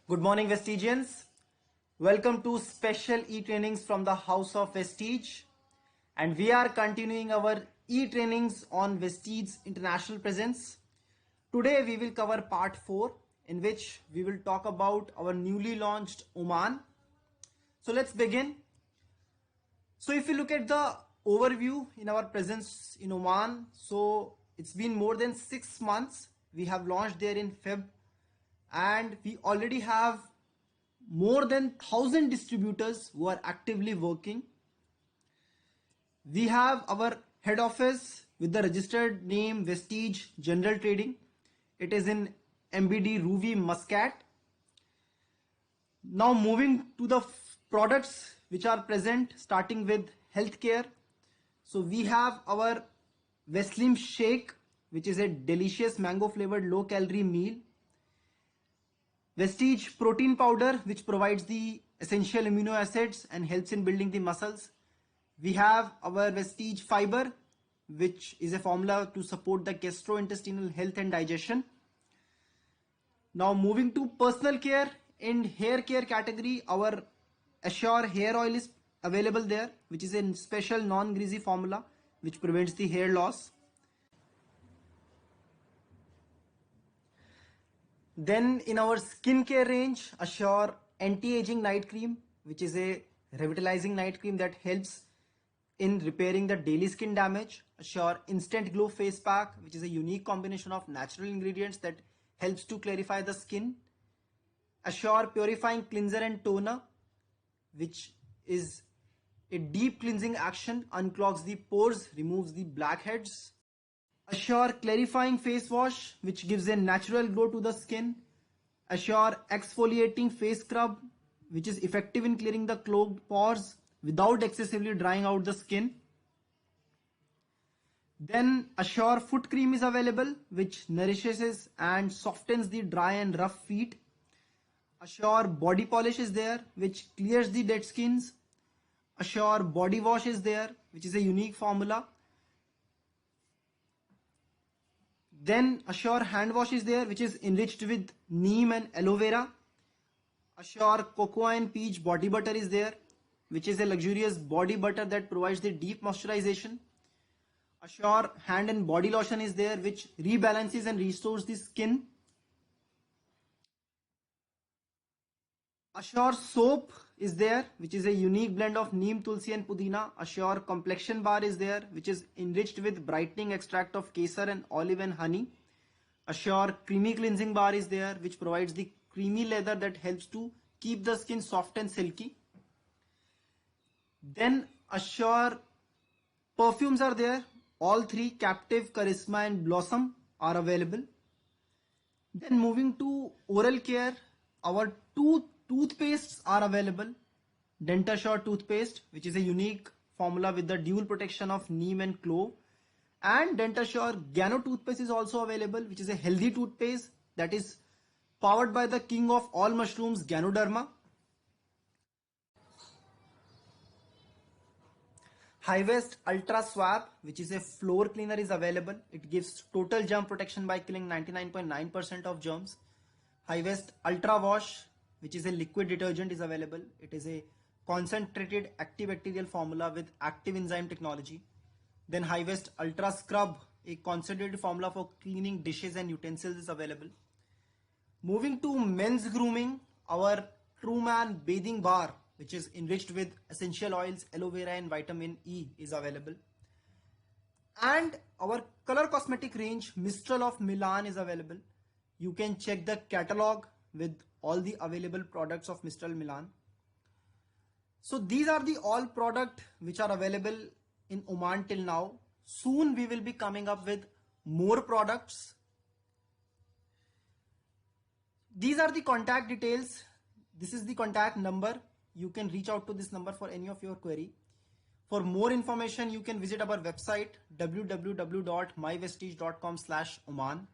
Good morning, Vestigians. Welcome to special e-trainings from the House of Vestige. And we are continuing our e-trainings on Vestige's international presence. Today we will cover part 4, in which we will talk about our newly launched Oman. So let's begin. So if you look at the overview in our presence in Oman, so it's been more than 6 months. We have launched there in Feb, and we already have more than 1,000 distributors who are actively working. We have our head office with the registered name Vestige General Trading. It is in MBD Ruvi Muscat. Now moving to the products which are present, starting with healthcare. So we have our Veslim Shake, which is a delicious mango flavored low calorie meal. Vestige protein powder, which provides the essential amino acids and helps in building the muscles. We have our Vestige fiber, which is a formula to support the gastrointestinal health and digestion. Now moving to personal care and hair care category, our Assure hair oil is available there, which is a special non-greasy formula which prevents the hair loss. Then in our skincare range, Assure anti-aging night cream, which is a revitalizing night cream that helps in repairing the daily skin damage. Assure instant glow face pack, which is a unique combination of natural ingredients that helps to clarify the skin. Assure purifying cleanser and toner, which is a deep cleansing action, unclogs the pores, removes the blackheads. Assure clarifying face wash, which gives a natural glow to the skin. Assure exfoliating face scrub, which is effective in clearing the clogged pores without excessively drying out the skin. Then Assure foot cream is available, which nourishes and softens the dry and rough feet. Assure body polish is there, which clears the dead skins. Assure body wash is there, which is a unique formula. Then Assure hand wash is there, which is enriched with neem and aloe vera. Assure cocoa and peach body butter is there, which is a luxurious body butter that provides the deep moisturization. Assure hand and body lotion is there, which rebalances and restores the skin. Assure soap is there, which is a unique blend of neem, tulsi and pudina. Assure complexion bar is there, which is enriched with brightening extract of kesar and olive and honey. Assure creamy cleansing bar is there, which provides the creamy leather that helps to keep the skin soft and silky. Then Assure perfumes are there. All three, Captive, Charisma and Blossom, are available. Then moving to oral care, our toothpastes are available. Dentassure toothpaste, which is a unique formula with the dual protection of neem and clove. And Dentassure Gano toothpaste is also available, which is a healthy toothpaste that is powered by the king of all mushrooms, Ganoderma. Hivest Ultra Swab, which is a floor cleaner, is available. It gives total germ protection by killing 99.9% of germs. Hivest Ultra Wash, which is a liquid detergent, is available. It is a concentrated antibacterial formula with active enzyme technology. Then Hivest Ultra Scrub, a concentrated formula for cleaning dishes and utensils, is available. Moving to men's grooming, our Truman Bathing Bar, which is enriched with essential oils, aloe vera and vitamin E, is available. And our color cosmetic range, Mistral of Milan, is available. You can check the catalog with all the available products of Mistral Milan. So these are the all products which are available in Oman till now. Soon we will be coming up with more products. These are the contact details. This is the contact number. You can reach out to this number for any of your query. For more information, you can visit our website www.myvestige.com/Oman.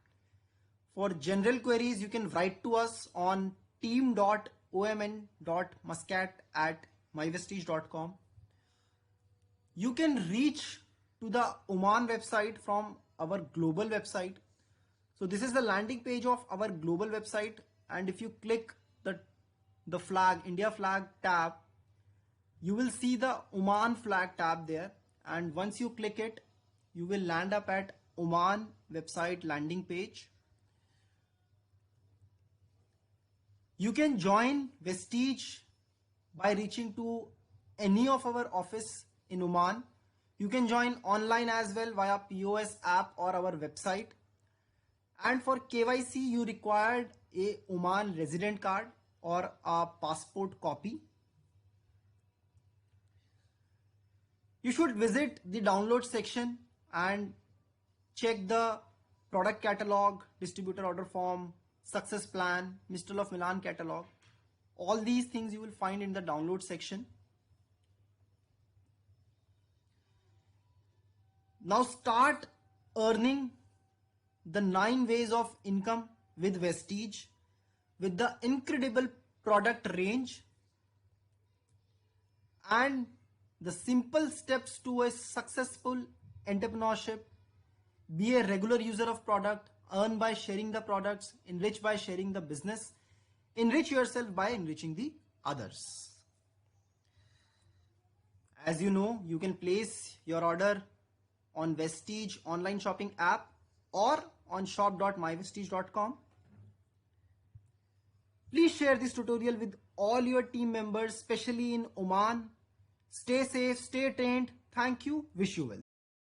For general queries, you can write to us on team.omn.muscat@myvestige.com. You can reach to the Oman website from our global website. So this is the landing page of our global website, and if you click the flag, India flag tab, you will see the Oman flag tab there, and once you click it, you will land up at Oman website landing page. You can join Vestige by reaching to any of our office in Oman. You can join online as well via POS app or our website. And for KYC, you required a Oman resident card or a passport copy. You should visit the download section and check the product catalog, distributor order form, success plan, Mistral of Milan catalog. All these things you will find in the download section. Now start earning the 9 ways of income with Vestige, with the incredible product range and the simple steps to a successful entrepreneurship. Be a regular user of product, earn by sharing the products, enrich by sharing the business, enrich yourself by enriching the others. As you know, you can place your order on Vestige online shopping app or on shop.myvestige.com. Please share this tutorial with all your team members, especially in Oman. Stay safe, stay trained. Thank you. Wish you well.